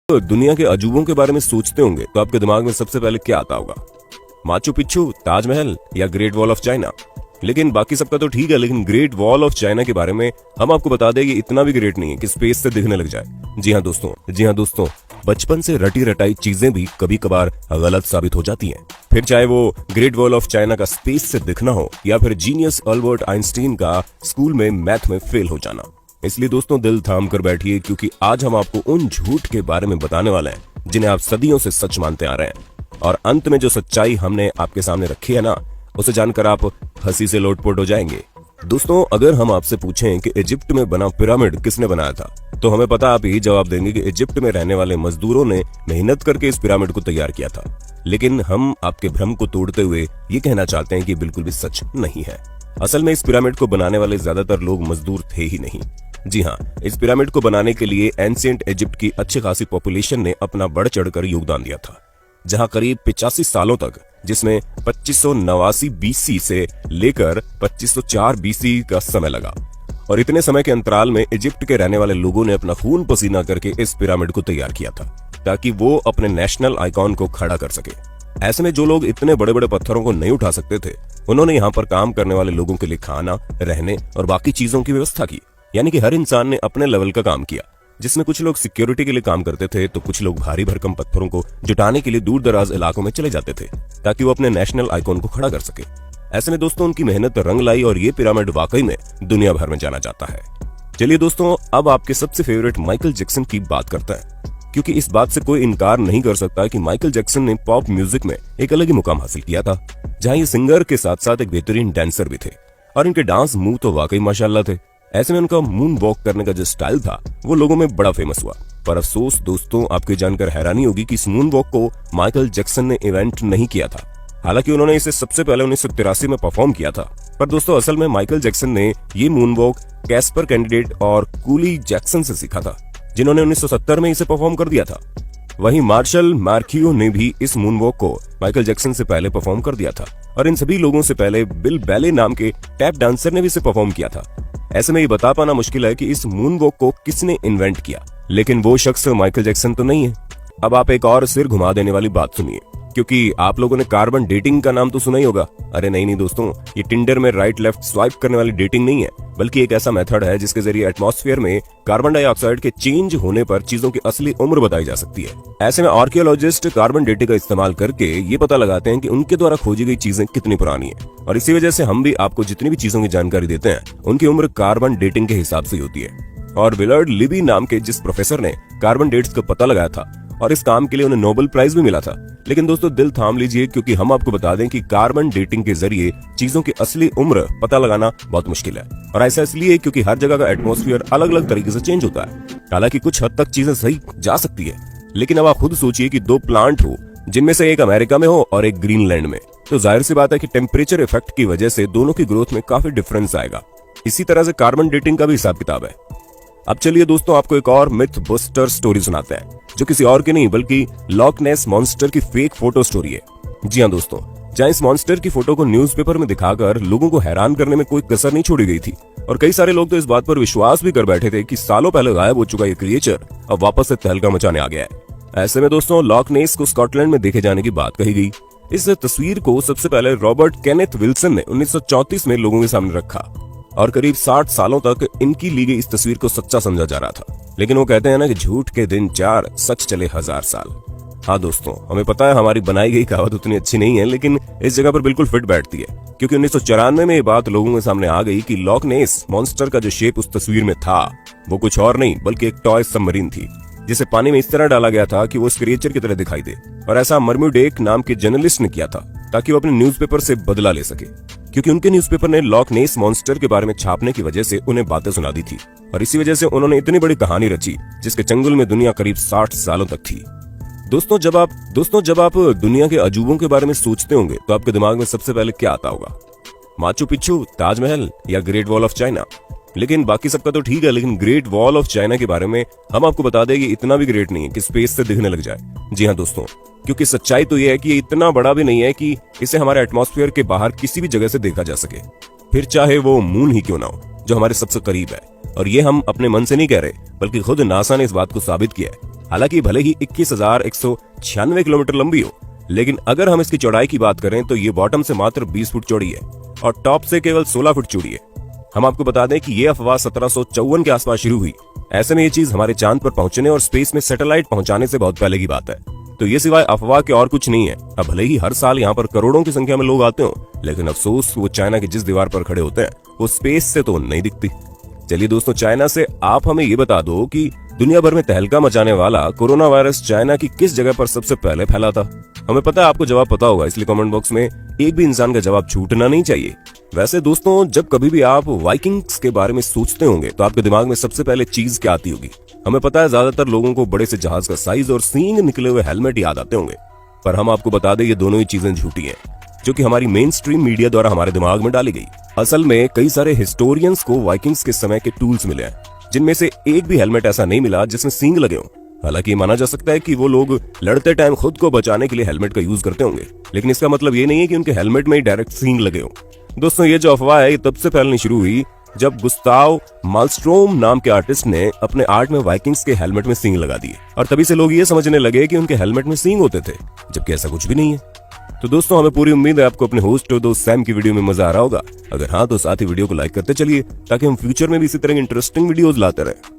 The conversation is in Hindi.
तो दुनिया के अजूबों के बारे में सोचते होंगे तो आपके दिमाग में सबसे पहले क्या आता होगा? माचू पिच्चू, ताजमहल या ग्रेट वॉल ऑफ चाइना? लेकिन बाकी सबका तो ठीक है, लेकिन ग्रेट वॉल ऑफ चाइना के बारे में हम आपको बता दें, ये इतना भी ग्रेट नहीं है कि स्पेस से दिखने लग जाए। जी हाँ दोस्तों, बचपन से रटी रटाई चीजें भी कभी कभार गलत साबित हो जाती हैं। फिर चाहे वो ग्रेट वॉल ऑफ चाइना का स्पेस से दिखना हो या फिर जीनियस अल्बर्ट आइंस्टीन का स्कूल में मैथ में फेल हो जाना। इसलिए दोस्तों दिल थाम कर बैठिए, क्योंकि आज हम आपको उन झूठ के बारे में बताने वाले हैं जिन्हें आप सदियों से सच मानते आ रहे हैं। और अंत में जो सच्चाई हमने आपके सामने रखी है ना, उसे जानकर आप हंसी से लोटपोट हो जाएंगे। दोस्तों, अगर हम आपसे पूछें कि इजिप्ट में बना पिरामिड किसने बनाया था, तो हमें पता आप यही जवाब देंगे कि इजिप्ट में रहने वाले मजदूरों ने मेहनत करके इस पिरामिड को तैयार किया था। लेकिन हम आपके भ्रम को तोड़ते हुए ये कहना चाहते हैं कि बिल्कुल भी सच नहीं है। असल में इस पिरामिड को बनाने वाले ज्यादातर लोग मजदूर थे ही नहीं। जी हाँ, इस पिरामिड को बनाने के लिए एंशिएंट इजिप्ट की अच्छी खासी पॉपुलेशन ने अपना बढ़ चढ़कर योगदान दिया था, जहां करीब 85 सालों तक, जिसमें 2589 बीसी से लेकर 2504 बीसी का समय लगा। और इतने समय के अंतराल में इजिप्ट के रहने वाले लोगों ने अपना खून पसीना करके इस पिरामिड को तैयार किया था, ताकि वो अपने नेशनल आइकॉन को खड़ा कर सके। ऐसे में जो लोग इतने बड़े बड़े पत्थरों को नहीं उठा सकते थे, उन्होंने यहाँ पर काम करने वाले लोगों के लिए खाना, रहने और बाकी चीजों की व्यवस्था की। यानी कि हर इंसान ने अपने लेवल का काम किया, जिसमें कुछ लोग सिक्योरिटी के लिए काम करते थे, तो कुछ लोग भारी भरकम पत्थरों को जुटाने के लिए दूर दराज इलाकों में चले जाते थे, ताकि वो अपने नेशनल आइकॉन को खड़ा कर सके। ऐसे में दोस्तों उनकी मेहनत रंग लाई और ये पिरामिड वाकई में दुनिया भर में जाना जाता है। चलिए दोस्तों, अब आपके सबसे फेवरेट माइकल जैक्सन की बात करते हैं, क्योंकि इस बात से कोई इनकार नहीं कर सकता कि माइकल जैक्सन ने पॉप म्यूजिक में एक अलग ही मुकाम हासिल किया था, जहाँ ये सिंगर के साथ साथ एक बेहतरीन डांसर भी थे और इनके डांस मूव तो वाकई माशाल्लाह थे। ऐसे में उनका मून वॉक करने का जो स्टाइल था वो लोगों में बड़ा फेमस हुआ। पर अफसोस दोस्तों, आपको जानकर हैरानी होगी कि इस मून वॉक को माइकल जैक्सन ने इवेंट नहीं किया था। हालांकि उन्होंने इसे सबसे पहले 1983 में परफॉर्म किया था। पर दोस्तों, असल में माइकल जैक्सन ने ये मून वॉक कैस्पर कैंडिडेट और कूली जैक्सन से सीखा था, जिन्होंने 1970 में इसे परफॉर्म कर दिया था। वहीं मार्शल मार्कियो ने भी इस मून वॉक को माइकल जैक्सन से पहले परफॉर्म कर दिया था, और इन सभी लोगों से पहले बिल बैले नाम के टैप डांसर ने भी इसे परफॉर्म किया था। ऐसे में ये बता पाना मुश्किल है कि इस मून वॉक को किसने इन्वेंट किया, लेकिन वो शख्स माइकल जैक्सन तो नहीं है। अब आप एक और सिर घुमा देने वाली बात सुनिए, क्योंकि आप लोगों ने कार्बन डेटिंग का नाम तो सुना ही होगा। अरे नहीं दोस्तों, ये टिंडर में राइट लेफ्ट स्वाइप करने वाली डेटिंग नहीं है, बल्कि एक ऐसा मेथड है जिसके जरिए एटमॉस्फेयर में कार्बन डाइऑक्साइड के चेंज होने पर चीजों की असली उम्र बताई जा सकती है। ऐसे में आर्कियोलॉजिस्ट कार्बन डेटिंग का इस्तेमाल करके ये पता लगाते हैं कि उनके द्वारा खोजी गई चीजें कितनी पुरानी है, और इसी वजह से हम भी आपको जितनी भी चीजों की जानकारी देते हैं उनकी उम्र कार्बन डेटिंग के हिसाब से होती है। और विलर्ड लिबी नाम के जिस प्रोफेसर ने कार्बन डेट्स का पता लगाया था, और इस काम के लिए उन्हें नोबेल प्राइज भी मिला था। लेकिन दोस्तों दिल थाम लीजिए, क्योंकि हम आपको बता दें कि कार्बन डेटिंग के जरिए चीजों की असली उम्र पता लगाना बहुत मुश्किल है। और ऐसा इसलिए क्योंकि हर जगह का एटमॉस्फेयर अलग अलग तरीके से चेंज होता है। हालांकि कुछ हद तक चीजें सही जा सकती है, लेकिन अब आप खुद सोचिए कि दो प्लांट हो, जिनमें से एक अमेरिका में हो और एक ग्रीनलैंड में, तो जाहिर सी बात है कि टेम्परेचर इफेक्ट की वजह से दोनों की ग्रोथ में काफी डिफरेंस आएगा। इसी तरह से कार्बन डेटिंग का भी हिसाब किताब है। अब चलिए दोस्तों, आपको एक और मिथ बस्टर स्टोरी सुनाते हैं, जो किसी और की नहीं बल्कि लॉक नेस मॉन्स्टर की फेक फोटो स्टोरी है। जी हाँ दोस्तों, जहाँ इस मॉन्स्टर की फोटो को न्यूज़पेपर में दिखाकर लोगों को हैरान करने में कोई कसर नहीं छोड़ी गई थी, और कई सारे लोग तो इस बात पर विश्वास भी कर बैठे थे कि सालों पहले गायब हो चुका ये क्रिएचर अब वापस से तहलका मचाने आ गया है। ऐसे में दोस्तों, लॉक नेस को स्कॉटलैंड में देखे जाने की बात कही गई। इस तस्वीर को सबसे पहले रॉबर्ट केनेथ विल्सन ने 1934 में लोगों के सामने रखा, और करीब 60 सालों तक इनकी ली गई इस तस्वीर को सच्चा समझा जा रहा था। लेकिन वो कहते हैं ना कि झूठ के दिन 4, सच चले 1000 साल। हाँ दोस्तों, हमें पता है हमारी बनाई गई कहावत उतनी अच्छी नहीं है, लेकिन इस जगह पर बिल्कुल फिट बैठती है, क्योंकि 1994 में ये बात लोगों के सामने आ गई कि लॉक नेस मॉन्स्टर का जो शेप उस तस्वीर में था वो कुछ और नहीं बल्कि एक टॉय सबमरीन थी, जिसे पानी में इस तरह डाला गया था कि वो उस क्रिएचर की तरह दिखाई दे। और ऐसा मर्म्यूडेक नाम के जर्नलिस्ट ने किया था, ताकि वो अपने न्यूज़पेपर से बदला ले सके, क्योंकि उनके न्यूज़पेपर ने लॉक नेस मॉन्स्टर के बारे में छापने की वजह से उन्हें बातें सुना दी थी, और इसी वजह से उन्होंने इतनी बड़ी कहानी रची जिसके चंगुल में दुनिया करीब 60 सालों तक थी। दोस्तों जब आप दुनिया के अजूबों के बारे में सोचते होंगे तो आपके दिमाग में सबसे पहले क्या आता होगा? माचू पिच्चू, ताजमहल या ग्रेट वॉल ऑफ चाइना? लेकिन बाकी सबका तो ठीक है, लेकिन ग्रेट वॉल ऑफ चाइना के बारे में हम आपको बता दें कि इतना भी ग्रेट नहीं है कि स्पेस से दिखने लग जाए। जी हाँ दोस्तों, क्योंकि सच्चाई तो यह है कि ये इतना बड़ा भी नहीं है कि इसे हमारे एटमॉस्फेयर के बाहर किसी भी जगह से देखा जा सके, फिर चाहे वो मून ही क्यों ना हो, जो हमारे सबसे करीब है। और ये हम अपने मन से नहीं कह रहे, बल्कि खुद नासा ने इस बात को साबित किया है। हालांकि भले ही 21,196 किलोमीटर लंबी हो, लेकिन अगर हम इसकी चौड़ाई की बात करें तो ये बॉटम से मात्र 20 फुट चौड़ी है और टॉप से केवल 16 फुट चौड़ी है। हम आपको बता दें कि ये अफवाह 1754 के आसपास शुरू हुई। ऐसे में ये चीज हमारे चांद पर पहुंचने और स्पेस में सैटेलाइट पहुंचाने से बहुत पहले की बात है। तो ये सिवाय अफवाह के और कुछ नहीं है। अब भले ही हर साल यहाँ पर करोड़ों की संख्या में लोग आते हो, लेकिन अफसोस वो चाइना की जिस दीवार पर खड़े होते हैं वो स्पेस से तो नहीं दिखती। चलिए दोस्तों, चाइना से आप हमें ये बता दो कि दुनिया भर में तहलका मचाने वाला कोरोना वायरस चाइना की किस जगह पर सबसे पहले फैला था? हमें पता है आपको जवाब पता होगा, इसलिए कमेंट बॉक्स में एक भी इंसान का जवाब छूटना नहीं चाहिए। वैसे दोस्तों, जब कभी भी आप वाइकिंग्स के बारे में सोचते होंगे तो आपके दिमाग में सबसे पहले चीज क्या आती होगी? हमें पता है ज्यादातर लोगों को बड़े से जहाज का साइज और सींग निकले हुए हेलमेट याद आते होंगे, पर हम आपको बता दें ये दोनों ही चीजें झूठी हैं, जो कि हमारी मेन स्ट्रीम मीडिया द्वारा हमारे दिमाग में डाली गई। असल में कई सारे हिस्टोरियंस को वाइकिंग्स के समय के टूल्स मिले हैं, जिनमें से एक भी हेलमेट ऐसा नहीं मिला जिसमें सींग लगे हों। हालांकि माना जा सकता है कि वो लोग लड़ते टाइम खुद को बचाने के लिए हेलमेट का यूज करते होंगे, लेकिन इसका मतलब ये नहीं है कि उनके हेलमेट में ही डायरेक्ट सींग लगे हों। दोस्तों, ये जो अफवाह है ये तब से फैलनी शुरू हुई जब गुस्ताव मालस्ट्रोम नाम के आर्टिस्ट ने अपने आर्ट में वाइकिंग्स के हेलमेट में सींग लगा दिए, और तभी से लोग ये समझने लगे कि उनके हेलमेट में सींग होते थे, जबकि ऐसा कुछ भी नहीं है। तो दोस्तों, हमें पूरी उम्मीद है आपको अपने होस्ट और दोस्त सैम की वीडियो में मजा आ रहा होगा। अगर हाँ तो साथ ही वीडियो को लाइक करते चलिए, ताकि हम फ्यूचर में भी इसी तरह की इंटरेस्टिंग वीडियोस लाते रहें।